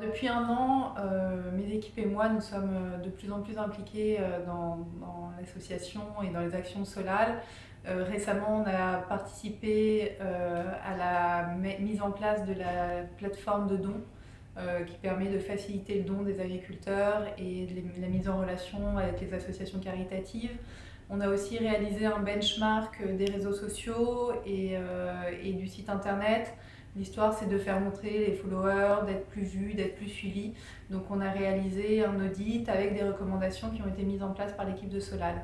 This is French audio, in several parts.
Depuis un an, mes équipes et moi, nous sommes de plus en plus impliqués dans l'association et dans les actions Solal. Récemment, on a participé à la mise en place de la plateforme de dons qui permet de faciliter le don des agriculteurs et la mise en relation avec les associations caritatives. On a aussi réalisé un benchmark des réseaux sociaux et du site internet. L'histoire, c'est de faire montrer les followers, d'être plus vus, d'être plus suivis. Donc on a réalisé un audit avec des recommandations qui ont été mises en place par l'équipe de Solal.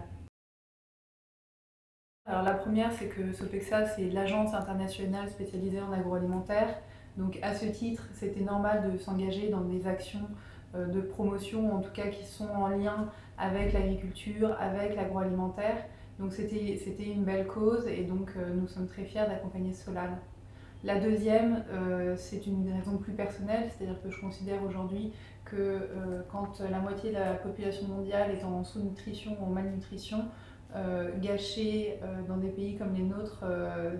Alors la première, c'est que Sopexa, c'est l'agence internationale spécialisée en agroalimentaire. Donc à ce titre, c'était normal de s'engager dans des actions de promotion, en tout cas qui sont en lien avec l'agriculture, avec l'agroalimentaire. Donc c'était une belle cause et donc nous sommes très fiers d'accompagner Solal. La deuxième, c'est une raison plus personnelle, c'est-à-dire que je considère aujourd'hui que quand la moitié de la population mondiale est en sous-nutrition ou en malnutrition, gâcher dans des pays comme les nôtres,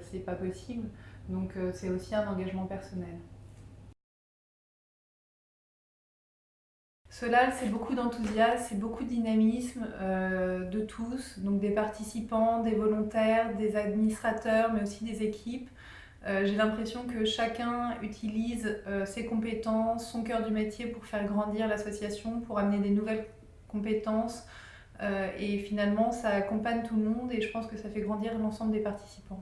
c'est pas possible. Donc c'est aussi un engagement personnel. Solal, c'est beaucoup d'enthousiasme, c'est beaucoup de dynamisme de tous, donc des participants, des volontaires, des administrateurs, mais aussi des équipes. J'ai l'impression que chacun utilise ses compétences, son cœur du métier pour faire grandir l'association, pour amener des nouvelles compétences et finalement ça accompagne tout le monde et je pense que ça fait grandir l'ensemble des participants.